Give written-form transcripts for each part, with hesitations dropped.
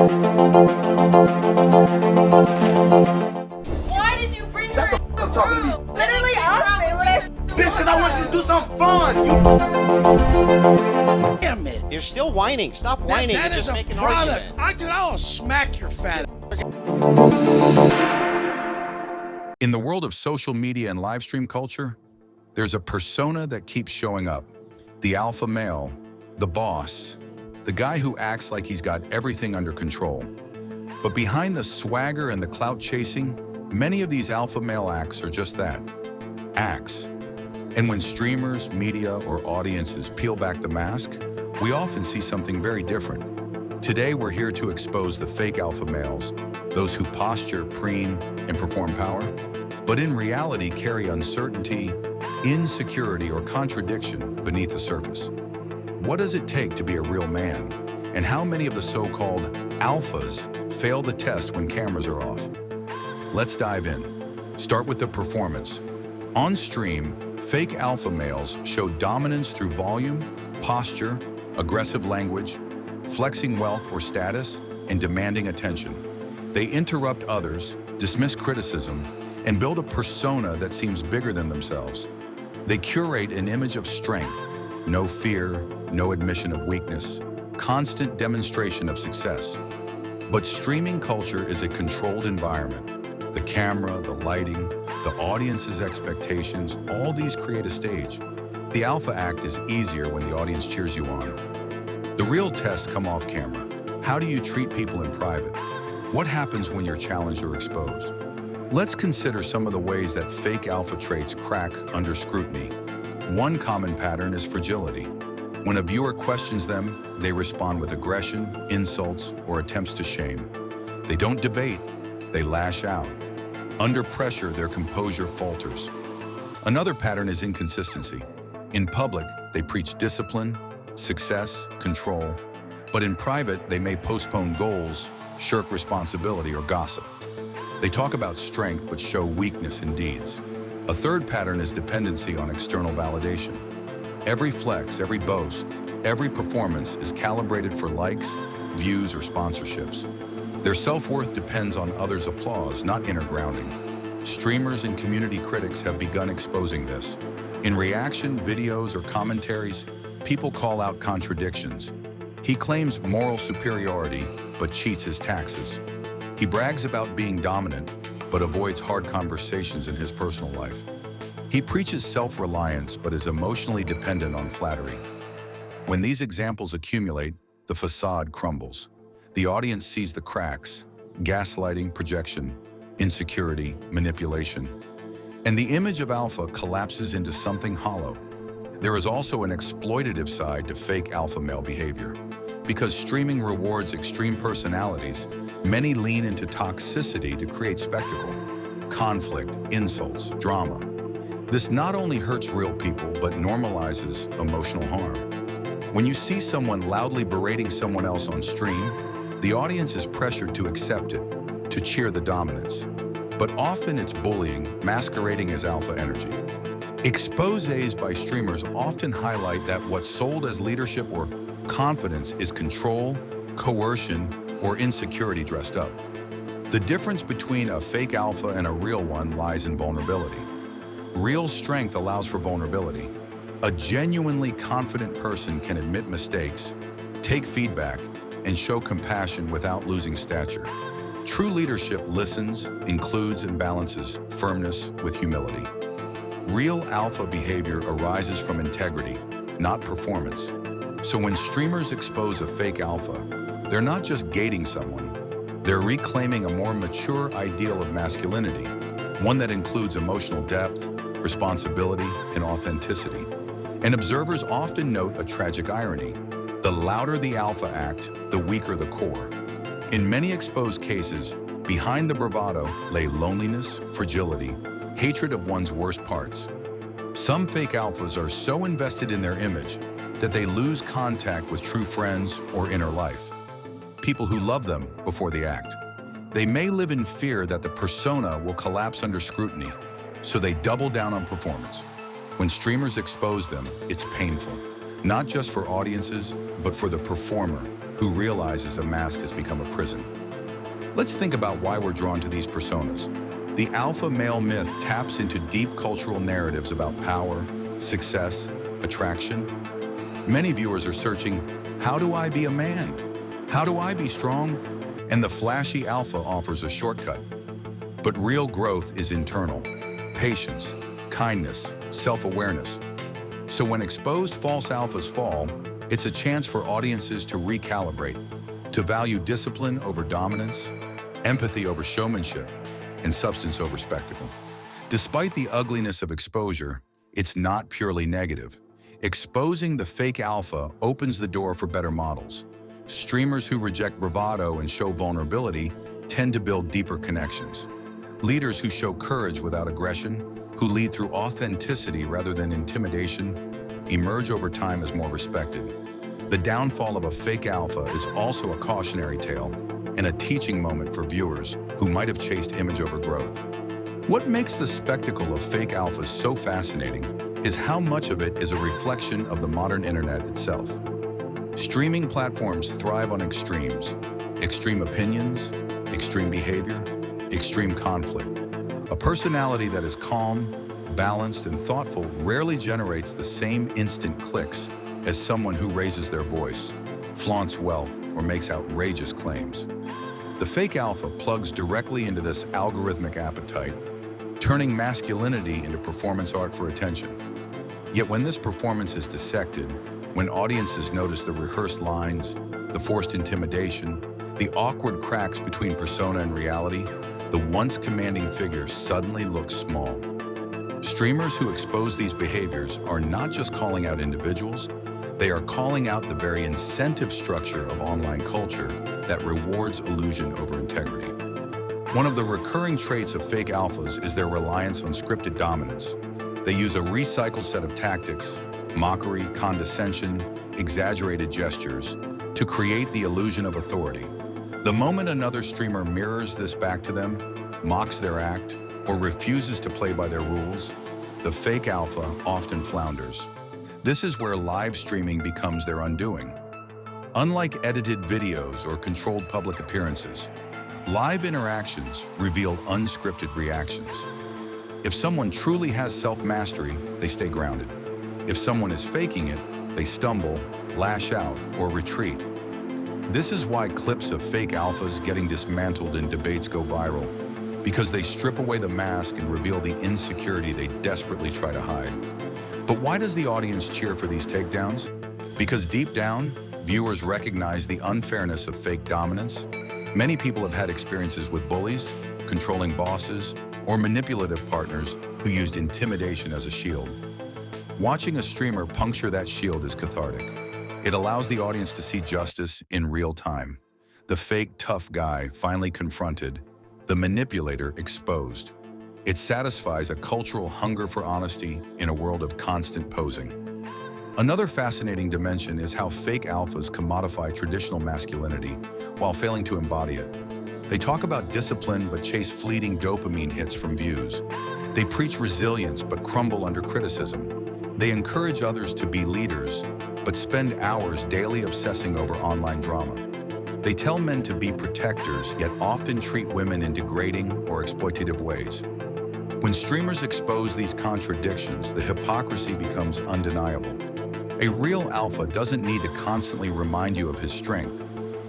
Why did you bring her in the room? Literally asked me what I... Bitch, because I want you to do something fun. Damn it. You're still whining. Stop whining That and is just a make an product. argument. Dude, I'll smack your fat. In the world of social media and live stream culture, there's a persona that keeps showing up. The alpha male, the boss, the guy who acts like he's got everything under control. But behind the swagger and the clout chasing, many of these alpha male acts are just that, acts. And when streamers, media, or audiences peel back the mask, we often see something very different. Today, we're here to expose the fake alpha males, those who posture, preen, and perform power, but in reality carry uncertainty, insecurity, or contradiction beneath the surface. What does it take to be a real man? And how many of the so-called alphas fail the test when cameras are off? Let's dive in. Start with the performance. On stream, fake alpha males show dominance through volume, posture, aggressive language, flexing wealth or status, and demanding attention. They interrupt others, dismiss criticism, and build a persona that seems bigger than themselves. They curate an image of strength, no fear, no admission of weakness, constant demonstration of success. But streaming culture is a controlled environment. The camera, the lighting, the audience's expectations, all these create a stage. The alpha act is easier when the audience cheers you on. The real tests come off camera. How do you treat people in private? What happens when you're challenged or exposed? Let's consider some of the ways that fake alpha traits crack under scrutiny. One common pattern is fragility. When a viewer questions them, they respond with aggression, insults, or attempts to shame. They don't debate, they lash out. Under pressure, their composure falters. Another pattern is inconsistency. In public, they preach discipline, success, control, but in private, they may postpone goals, shirk responsibility, or gossip. They talk about strength but show weakness in deeds. A third pattern is dependency on external validation. Every flex, every boast, every performance is calibrated for likes, views, or sponsorships. Their self-worth depends on others' applause, not inner grounding. Streamers and community critics have begun exposing this. In reaction videos or commentaries, people call out contradictions. He claims moral superiority, but cheats his taxes. He brags about being dominant, but avoids hard conversations in his personal life. He preaches self-reliance, but is emotionally dependent on flattery. When these examples accumulate, the facade crumbles. The audience sees the cracks, gaslighting, projection, insecurity, manipulation. And the image of alpha collapses into something hollow. There is also an exploitative side to fake alpha male behavior. Because streaming rewards extreme personalities, many lean into toxicity to create spectacle, conflict, insults, drama. This not only hurts real people, but normalizes emotional harm. When you see someone loudly berating someone else on stream, the audience is pressured to accept it, to cheer the dominance. But often it's bullying, masquerading as alpha energy. Exposés by streamers often highlight that what's sold as leadership or confidence is control, coercion, or insecurity dressed up. The difference between a fake alpha and a real one lies in vulnerability. Real strength allows for vulnerability. A genuinely confident person can admit mistakes, take feedback, and show compassion without losing stature. True leadership listens, includes, and balances firmness with humility. Real alpha behavior arises from integrity, not performance. So when streamers expose a fake alpha, they're not just gating someone, they're reclaiming a more mature ideal of masculinity, one that includes emotional depth, responsibility, and authenticity. And observers often note a tragic irony. The louder the alpha act, the weaker the core. In many exposed cases, behind the bravado lay loneliness, fragility, hatred of one's worst parts. Some fake alphas are so invested in their image that they lose contact with true friends or inner life, people who love them before the act. They may live in fear that the persona will collapse under scrutiny, so they double down on performance. When streamers expose them, it's painful. not just for audiences, but for the performer who realizes a mask has become a prison. Let's think about why we're drawn to these personas. The alpha male myth taps into deep cultural narratives about power, success, attraction. Many viewers are searching, how do I be a man? How do I be strong? And the flashy alpha offers a shortcut. But real growth is internal. Patience, kindness, self-awareness. So when exposed false alphas fall, it's a chance for audiences to recalibrate, to value discipline over dominance, empathy over showmanship, and substance over spectacle. Despite the ugliness of exposure, it's not purely negative. Exposing the fake alpha opens the door for better models. Streamers who reject bravado and show vulnerability tend to build deeper connections. Leaders who show courage without aggression, who lead through authenticity rather than intimidation, emerge over time as more respected. The downfall of a fake alpha is also a cautionary tale and a teaching moment for viewers who might have chased image over growth. What makes the spectacle of fake alphas so fascinating is how much of it is a reflection of the modern internet itself. Streaming platforms thrive on extremes, extreme opinions, extreme behavior, extreme conflict. A personality that is calm, balanced, and thoughtful rarely generates the same instant clicks as someone who raises their voice, flaunts wealth, or makes outrageous claims. The fake alpha plugs directly into this algorithmic appetite, turning masculinity into performance art for attention. Yet when this performance is dissected, when audiences notice the rehearsed lines, the forced intimidation, the awkward cracks between persona and reality, the once commanding figure suddenly looks small. Streamers who expose these behaviors are not just calling out individuals, they are calling out the very incentive structure of online culture that rewards illusion over integrity. One of the recurring traits of fake alphas is their reliance on scripted dominance. They use a recycled set of tactics, mockery, condescension, exaggerated gestures, to create the illusion of authority. The moment another streamer mirrors this back to them, mocks their act, or refuses to play by their rules, the fake alpha often flounders. This is where live streaming becomes their undoing. Unlike edited videos or controlled public appearances, live interactions reveal unscripted reactions. If someone truly has self-mastery, they stay grounded. If someone is faking it, they stumble, lash out, or retreat. This is why clips of fake alphas getting dismantled in debates go viral, because they strip away the mask and reveal the insecurity they desperately try to hide. But why does the audience cheer for these takedowns? Because deep down, viewers recognize the unfairness of fake dominance. Many people have had experiences with bullies, controlling bosses, or manipulative partners who used intimidation as a shield. Watching a streamer puncture that shield is cathartic. It allows the audience to see justice in real time. The fake tough guy finally confronted, the manipulator exposed. It satisfies a cultural hunger for honesty in a world of constant posing. Another fascinating dimension is how fake alphas commodify traditional masculinity while failing to embody it. They talk about discipline but chase fleeting dopamine hits from views. They preach resilience but crumble under criticism. They encourage others to be leaders but spend hours daily obsessing over online drama. They tell men to be protectors, yet often treat women in degrading or exploitative ways. When streamers expose these contradictions, the hypocrisy becomes undeniable. A real alpha doesn't need to constantly remind you of his strength.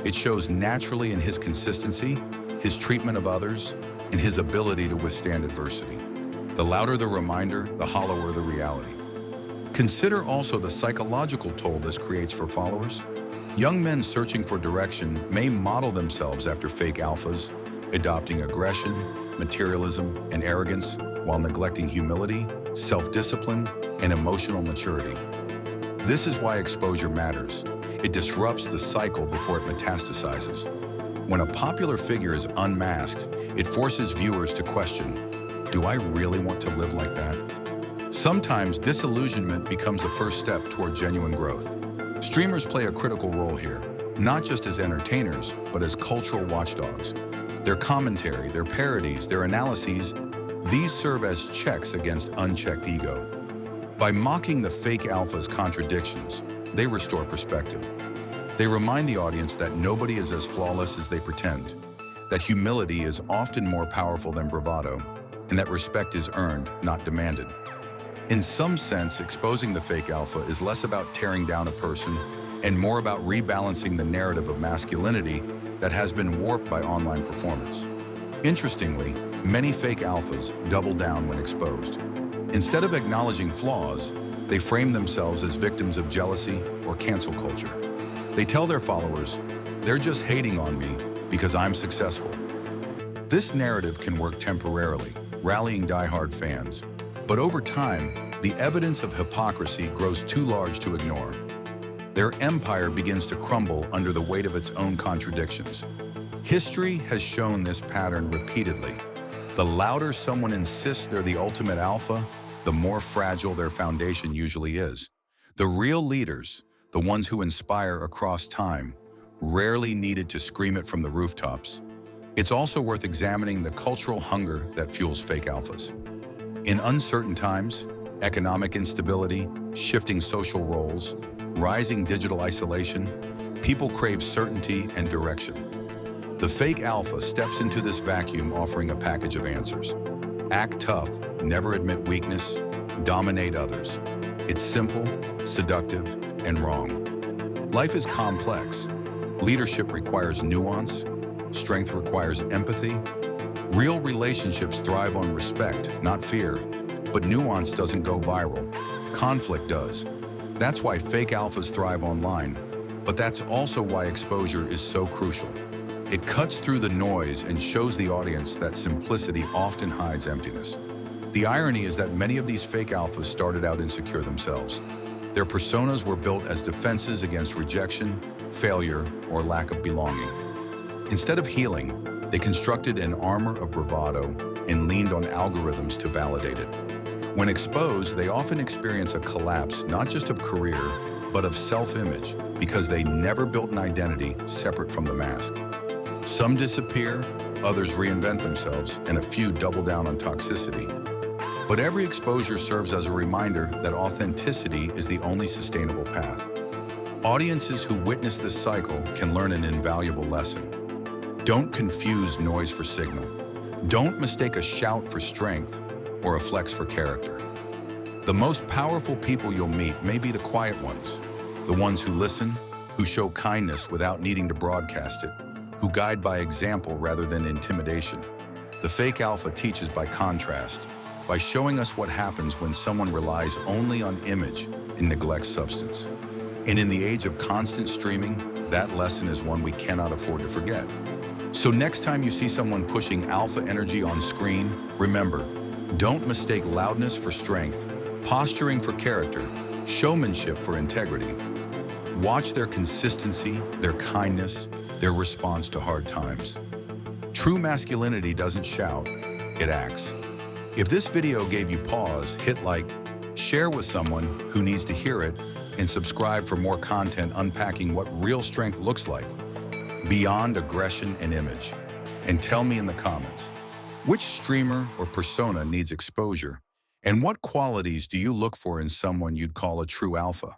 It shows naturally in his consistency, his treatment of others, and his ability to withstand adversity. The louder the reminder, the hollower the reality. Consider also the psychological toll this creates for followers. Young men searching for direction may model themselves after fake alphas, adopting aggression, materialism, and arrogance while neglecting humility, self-discipline, and emotional maturity. This is why exposure matters. It disrupts the cycle before it metastasizes. When a popular figure is unmasked, it forces viewers to question, do I really want to live like that? Sometimes disillusionment becomes a first step toward genuine growth. Streamers play a critical role here, not just as entertainers, but as cultural watchdogs. Their commentary, their parodies, their analyses, these serve as checks against unchecked ego. By mocking the fake alpha's contradictions, they restore perspective. They remind the audience that nobody is as flawless as they pretend, that humility is often more powerful than bravado, and that respect is earned, not demanded. In some sense, exposing the fake alpha is less about tearing down a person and more about rebalancing the narrative of masculinity that has been warped by online performance. Interestingly, many fake alphas double down when exposed. Instead of acknowledging flaws, they frame themselves as victims of jealousy or cancel culture. They tell their followers, "They're just hating on me because I'm successful." This narrative can work temporarily, rallying diehard fans. But over time, the evidence of hypocrisy grows too large to ignore. Their empire begins to crumble under the weight of its own contradictions. History has shown this pattern repeatedly. The louder someone insists they're the ultimate alpha, the more fragile their foundation usually is. The real leaders, the ones who inspire across time, rarely needed to scream it from the rooftops. It's also worth examining the cultural hunger that fuels fake alphas. In uncertain times, economic instability, shifting social roles, rising digital isolation, people crave certainty and direction. The fake alpha steps into this vacuum offering a package of answers. Act tough, never admit weakness, dominate others. It's simple, seductive, and wrong. Life is complex. Leadership requires nuance. Strength requires empathy. Real relationships thrive on respect, not fear. But nuance doesn't go viral. Conflict does. That's why fake alphas thrive online. But that's also why exposure is so crucial. It cuts through the noise and shows the audience that simplicity often hides emptiness. The irony is that many of these fake alphas started out insecure themselves. Their personas were built as defenses against rejection, failure, or lack of belonging. Instead of healing, they constructed an armor of bravado and leaned on algorithms to validate it. When exposed, they often experience a collapse not just of career, but of self-image, because they never built an identity separate from the mask. Some disappear, others reinvent themselves, and a few double down on toxicity. But every exposure serves as a reminder that authenticity is the only sustainable path. Audiences who witness this cycle can learn an invaluable lesson. Don't confuse noise for signal. Don't mistake a shout for strength or a flex for character. The most powerful people you'll meet may be the quiet ones, the ones who listen, who show kindness without needing to broadcast it, who guide by example rather than intimidation. The fake alpha teaches by contrast, by showing us what happens when someone relies only on image and neglects substance. And in the age of constant streaming, that lesson is one we cannot afford to forget. So next time you see someone pushing alpha energy on screen, remember, don't mistake loudness for strength, posturing for character, showmanship for integrity. Watch their consistency, their kindness, their response to hard times. True masculinity doesn't shout, it acts. If this video gave you pause, hit like, share with someone who needs to hear it, and subscribe for more content unpacking what real strength looks like, beyond aggression and image. And tell me in the comments, which streamer or persona needs exposure, and what qualities do you look for in someone you'd call a true alpha?